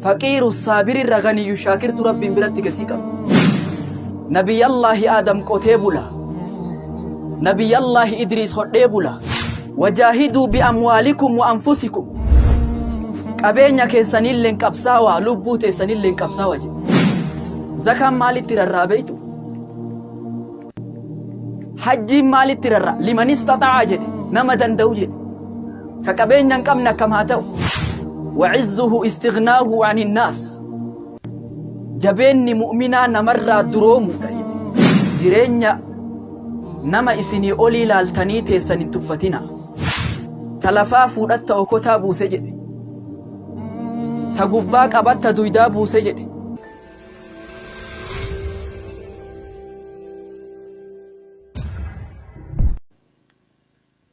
فقير الصابر الرغني يشاكر رب برتك تيكا نبي الله آدم قتيبولا نبي الله إدريس خطيبولا وجاهدوا بأموالكم وأنفسكم قبينيا كيسانين لين قبساوا لبو تيسانين لين قبساوا زكاة مالي تررابيتو حجي مالي تررا لمن استطاع جد نما دندو جد كقبينيا قمنا كما تو وعزه استغناه عن الناس جبيني مؤمنا نمر دروم جرينيا نما إسني أولي لالتاني تيساني تفتنا تلفا فودت وكتا بوسي جد تقباك أبت دويدا بوسي جد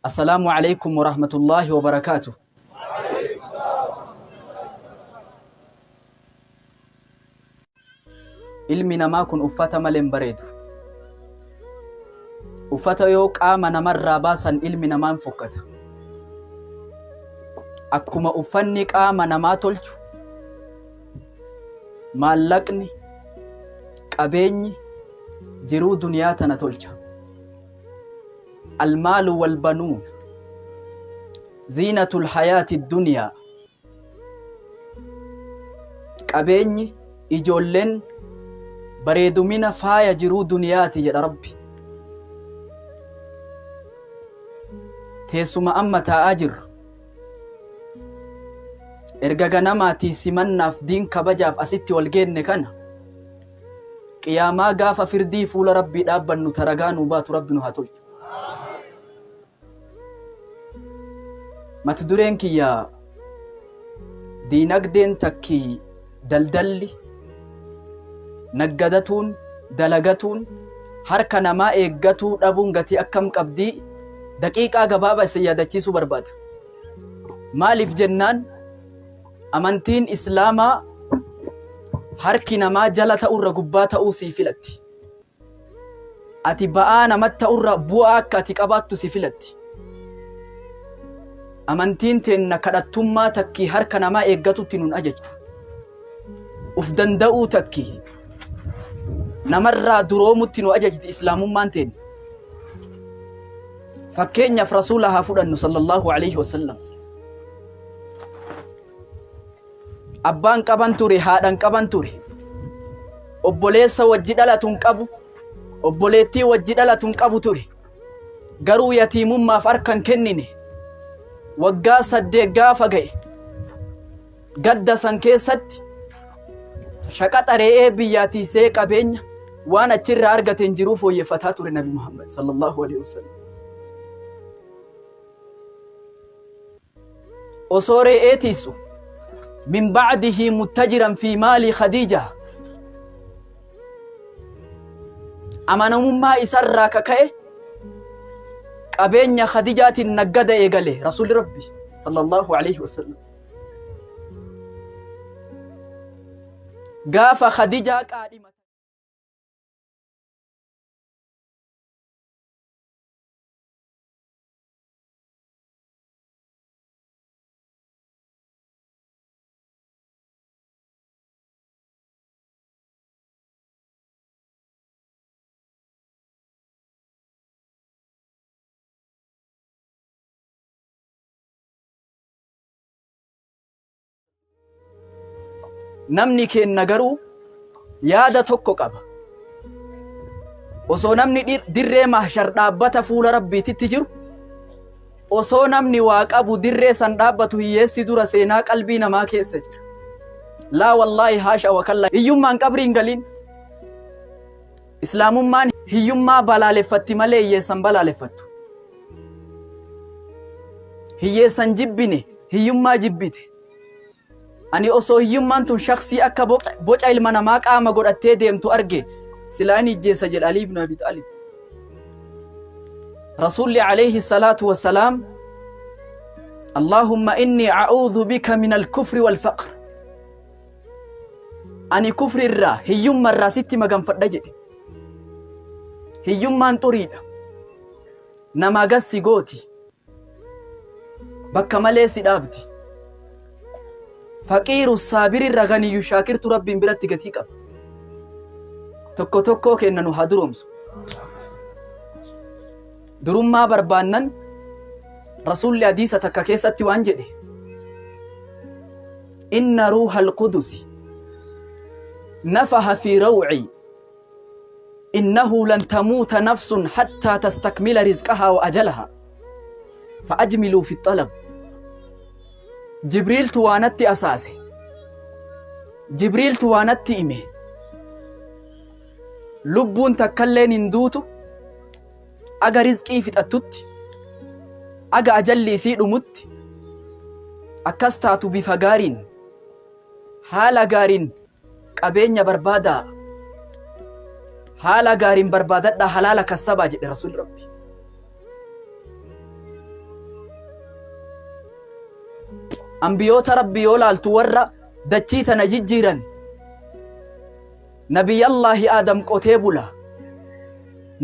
السلام عليكم ورحمة الله وبركاته ilmi namaa kun uffata maleen bareedu uffata yoo qaama namarraa baasan ilmi namaan fokkata akkuma uffanni qaama namaa tolchu maallaqni qabeenyi jiruu duniyaa tana tolcha almaalu walbanuun ziinatul hayaati dunyaa qabeenyi ijoolleen bareedumina faaya jiruu duniyaati jedha rabbi teessuma amma taa'aa jirru erga ganamaatii simannaaf diin kabajaaf asitti wal geenne kana qiyaamaa gaafa firdii fuula rabbii dhaabbannu taragaa nuu baatu rabbi nu haa tolchu mata dureen kiyyaa diinagdeen takkii daldalli naggadatuun dalagatuun harka namaa eeggatuu dhabuun gatii akkam qabdii daqiiqaa gabaabaa isa yaadachiisuu barbaada maaliif jennaan amantiin islaamaa harki namaa jala ta'urra gubbaa ta'uu sii filatti ati ba'aa namatti ta'urra bu'aa akka ati qabaattu sii filatti amantiin teenna kadhattummaa takkii harka namaa eeggatutti nun ajajtu uf danda'uu takkii namarraa duroomutti nu ajajti islaamummaan teen fakkeenyaaf rasuula haa fudhannu sallallahu alayhi wasallam abbaan qaban ture haadhan qaban ture obboleessa wajji dhalatuun qabu obboleettii wajji dhalatuun qabu ture garuu yatiimummaaf harkan kennine waggaa 8 gaafa ga'e gadda san keessatti shaqaxa re'ee biyyaatiisee qabeenya waan achirraa argateen jiruu fooyyeffataa ture nabi Muhammad sallallahu alaihi wasallam osoo re'eetiisu min ba'dihi muttajiran fi maali khadiija amanamummaa isarraa kaka'e qabeenya khadiijaatiin naggada eegale rasuuli rabbi sallallahu alaihi wasallam gaafa khadiijaa qaadhima namni kenna garuu yaada tokko qaba osoo namni dirree mahshar dhaabbata fuula rabbiititti jiru osoo namni waa qabu dirree san dhaabbatu hiyyeessi dura seenaa qalbii namaa keessa jira laa wallaahi haasha wakalla hiyyummaan qabriin galin islaamummaan hiyyummaa balaaleffatti malee hiyyeessan balaaleffattu hiyyeessan jibbine hiyyummaa jibbite ani osoo hiyyummaan tun shakhsii akka boca ilma namaa qaama godhattee deemtu arge silaan ijjeessa jedha Ali ibn Abi Talib rasuulli alayhi salatu wassalaam Allahumma inni a'udhu bika min al-kufri wal-faqr ani kufri irraa hiyyummaa irraa sitti maganfadha jedhe hiyyummaan xuriidha nama gassi gooti bakka malee si dhaabdi faqiiru saabiri raganiyyu shaakirtu rabbiin biratti gatii qaba tokko tokko kennanu haa duroomsu durummaa barbaannan rasuulli hadiisa takka keessatti waan jedhe inna ruuhal qudusi nafaha fi raw'i innahu lan tamuuta nafsun hattaa tastakmila rizqahaa wa ajalahaa fa'ajmiluu fi xalab jibriiltu waanatti asaase jibriiltu waanatti hime lubbuun takkalleen hin duutu aga rizqii fixattutti aga ajalli isii dhumutti akkas taatu bifa gaariin haala gaariin qabeenya barbaadaa haala gaariin barbaadadhaa halaala kassabaa jedhe rasuul rabbi anbiyoota rabbi yoo laaltu warra dachii tana jijjiiran nabiyallaahi aadam qotee bula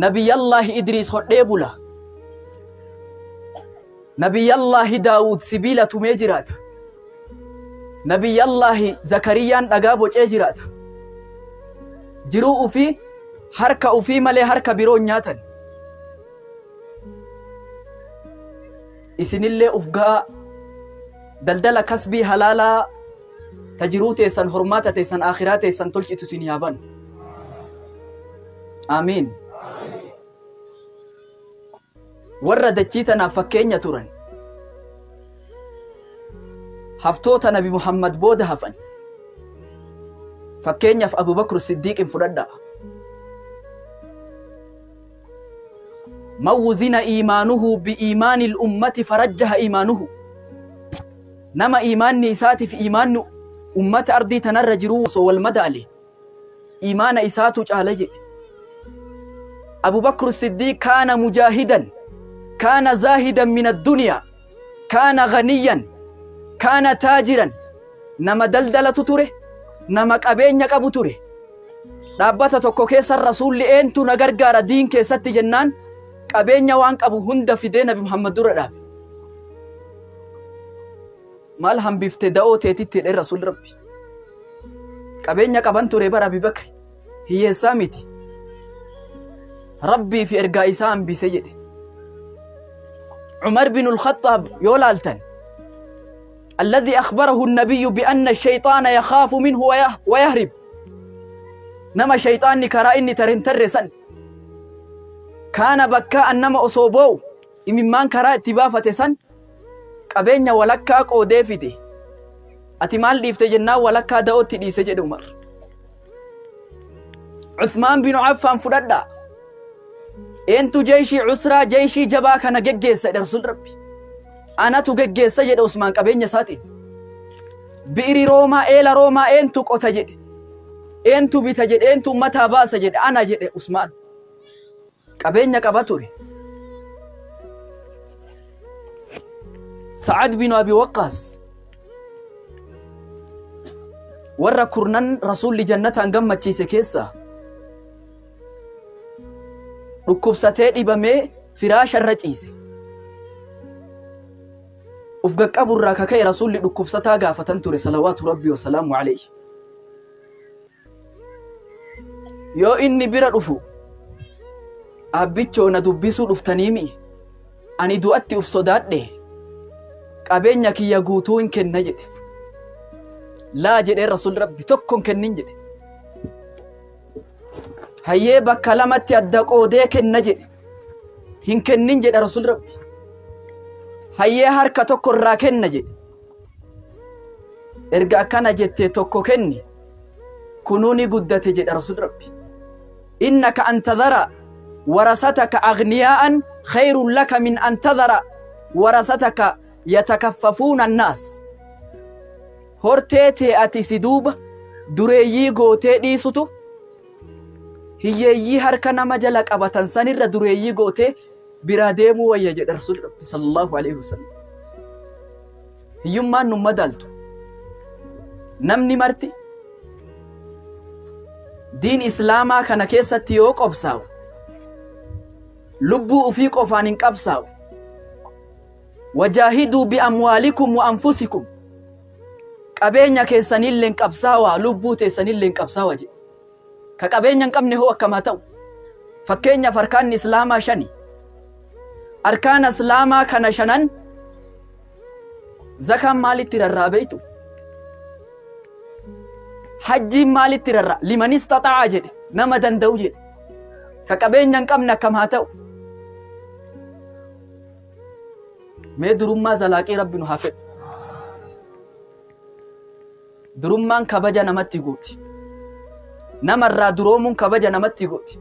nabiyallaahi idriis hodhee bula nabiyallaahi daawud sibiila tumee jiraata nabiyallaahi zakariyaan dhagaa bocee jiraata jiruu ufii harka ufii malee harka biroon nyaatan isinillee ufgaa daldala kasbii halaalaa tajiruu teessan hormaata teessan akhiraa teessan tolchitu sin yaaban amiin warra dachii tanaaf fakkeenya turan haftoota nabi muhammad booda hafan fakkeenyaaf abubakr siddiiqin fudhadhaa man wuzina iimaanuhu bi'iimaani l'ummati farajjaha iimaanuhu nama iimaanni isaatiif iimaannu ummata ardii tanarra jiruu osoo wal madaale iimaana isaatu caala jedhe abubakr siddiiq kaana mujaahidan kaana zaahidan min addunyaa kaana ganiyan kaana taajiran nama daldalatu ture nama qabeenya qabu ture dhaabbata tokko keessa rasuulli eentu na gargaara diin keessatti jennaan qabeenya waan qabu hunda fidee nabi muhammad dura dhaabe maal hambifte da'oo teetitti jedhe rasuul rabbi qabeenya qaban ture bara abubakri hiyyeessaa miti rabbii fi ergaa isaa hambise jedhe عمر بن الخطاب يولالتن الذي أخبره النبي بأن الشيطان يخاف منه ويهرب نما شيطان نكرا إني ترنترسن كان بكاء نما أصوبو إممان كرا اتبافة سن قبينيا ولكا قودي فيدي أتمال ليفت جنا ولكا داوتي دي سجد عمر عثمان بن عفان فردا انتو جيشي عسرا جيشي جبا كان جيجيس رسول ربي انا تو جيجيس سجد عثمان قبينيا ساتي بئري روما إلى روما انتو قوتا جد انتو بتجد انتو متى باس جد انا جد عثمان قبينيا قباتوري سعد بن أبي وقاص ورّا كرنان رسول لجنة أنقم تشيس كيسا ركوب ستين إبامي فراش الرجيس أفقك أبو الراكاكي رسول ركوب ستاقا فتنتري صلوات ربي وسلام عليه يو إني برا رفو أبيتشو ندبسو رفتنيمي أني دوأتي أفصدات دي qabeenya kiyya guutuu hin kenna jedhe laa jedhe rasuul rabbi tokkon kennin jedhe hayyee bakka lamatti adda qoodee kenna jedhe hin kennin jedhe rasuul rabbi hayyee harka tokko irraa kenna jedhe erga akkana jettee tokko kenni kunuuni guddate jedhe rasuul rabbi innaka an tadhara warasataka aghniyaa'an khayrun laka min an tadhara warasataka يتكففون الناس هورتيتي أتي سدوبة دريي غوتي ديسوتو هيي هركنا مجلك أبتن سنر دريي غوتي براديمو ويجد رسول ربي صلى الله عليه وسلم هيوما نمدلتو نمني مرتي دين إسلاما كان كيسة تيوك أبساو لبو أفيق أفانين أبساو وجاهدوا بأموالكم وأنفسكم qabeenya keessanillee qabsaawaa lubbuu teessanillee qabsaawaa jedhe ka qabeenya hin qabne hoo akkamaa ta'u fakkeenyaaf arkaan islaamaa 5 arkaan islaamaa kana 5 zakaan maalitti rarraabeetu hajjiin maalitti rarraa liman istaxaa'a jedhe nama danda'u jedhe ka qabeenya hin qabne akkamaa ta'u mee durummaa zalaaqii rabbi nu haa fedhu durummaan kabaja namatti gooti namarraa duroomuun kabaja namatti gooti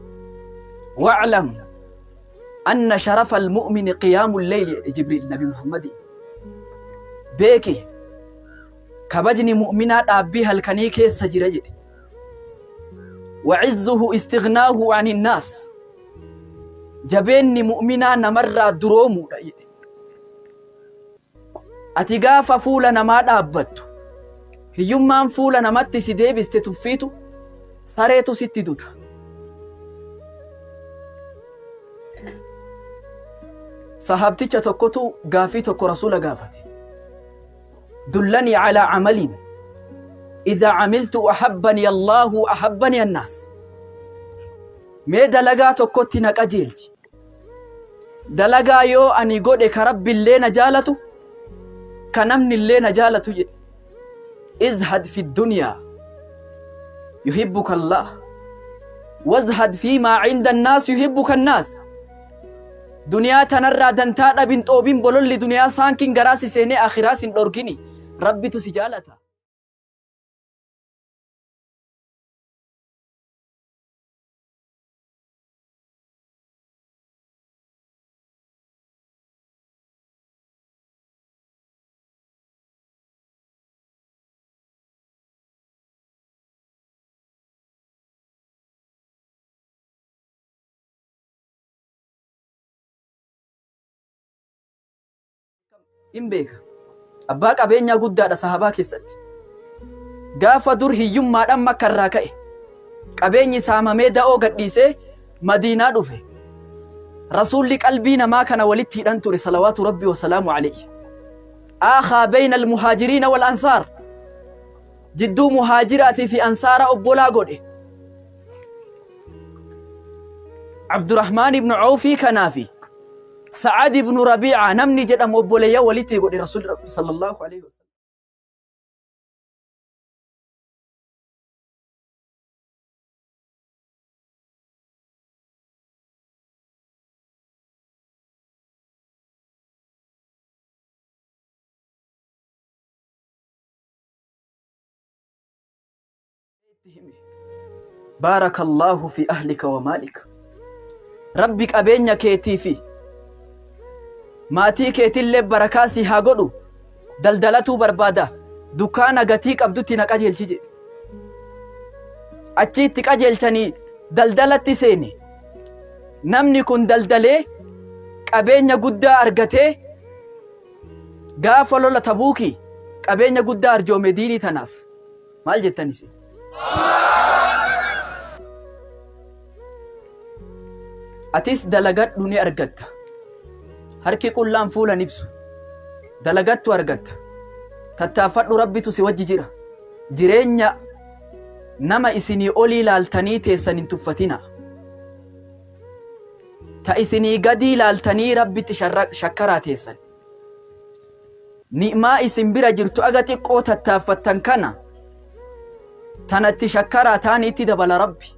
wa'lam anna sharafa almu'mini qiyaamu lleyli jibriil nabi muhammadi beeki kabajni mu'minaa dhaabbii halkanii keessa jira jedhe wa'izzuhu istighnaahu ani innaas jabeenni mu'minaa namarraa duroomuudha jedhe ati gaafa fuula namaa dhaabbattu hiyyummaan fuula namatti si deebiste tuffiitu sareetu sitti duta sahabticha tokkotu gaafii tokko rasuula gaafate dullanii calaa camalin idhaa camiltu ahabbani allaahu ahabbani annaas mee dalagaa tokkotti na qajeelchi dalagaa yoo ani godhe ka rabbiillee na jaalatu ka namnillee na jaalatu jedhe ازهد في الدنيا يحبك الله وازهد فيما عند الناس يحبك الناس دنيا تنرى دنتا بنت اوبين بولول دنيا سانكين غراسي سيني اخراس دورغيني ربي تسجالتا imbeeka abbaa qabeenyaa guddaadha sahabaa keessatti gaafa dur hiyyummaadhaan makkarraa ka'e qabeenyi saamamee da'oo gadhiisee madiinaa dhufe rasuulli qalbii namaa kana walitti hidhan ture salawaatu rabbii wasalaamu alayhi aakhaa bayna almuhaajiriina wal ansaar jidduu muhaajiraatii fi ansaara obbolaa godhe abdurrahmaan ibnu cawfii kanaafi سعد بن ربيعة نمني جدا مبوليا وليتي قولي رسول ربي صلى الله عليه وسلم بارك الله في أهلك ومالك ربك أبينك كيتي فيه maatii keetillee barakaasii haa godhu daldalatuu barbaada dukaana gatii qabdutti na qajeelchi jedhe achiitti qajeelchanii daldalatti seene namni kun daldalee qabeenya guddaa argatee gaafa lola tabuukii qabeenya guddaa arjoome diinii tanaaf maal jettanis atis dalagadhu ni argatta harki qullaan fuulan ibsu dalagattu argatta tattaafadhu rabbitu si wajji jira jireenya nama isinii olii ilaaltanii teessan hin tuffatina ta isinii gadii ilaaltanii rabbitti shakkaraa teessan ni'maa isin bira jirtu aga xiqqoo tattaaffattan kana tanatti shakkaraa taaniitti dabala rabbi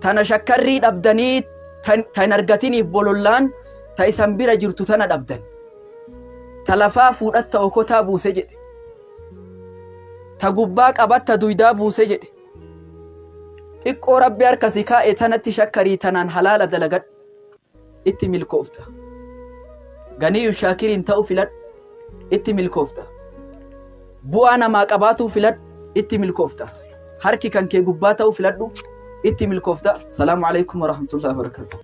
tana shakkarrii dhabdanii tan argatiniif bolollaan ta isan bira jirtu tana dhabdan ta lafaa fuudhatta okotaa buuse jedhe ta gubbaa qabatta duydaa buuse jedhe xiqqoo rabbi harkasi kaa'e tanatti shakkarii tanaan halaala dalagadhu itti milkoofta ganiyyu shaakiriin ta'u filadhu itti milkoofta bu'aa namaa qabaatuu filadhu itti milkoofta harki kan kee gubbaa ta'u filadhu itti milkoofta. Salaamu alaykum wa rahmatullahi wa barakatuh.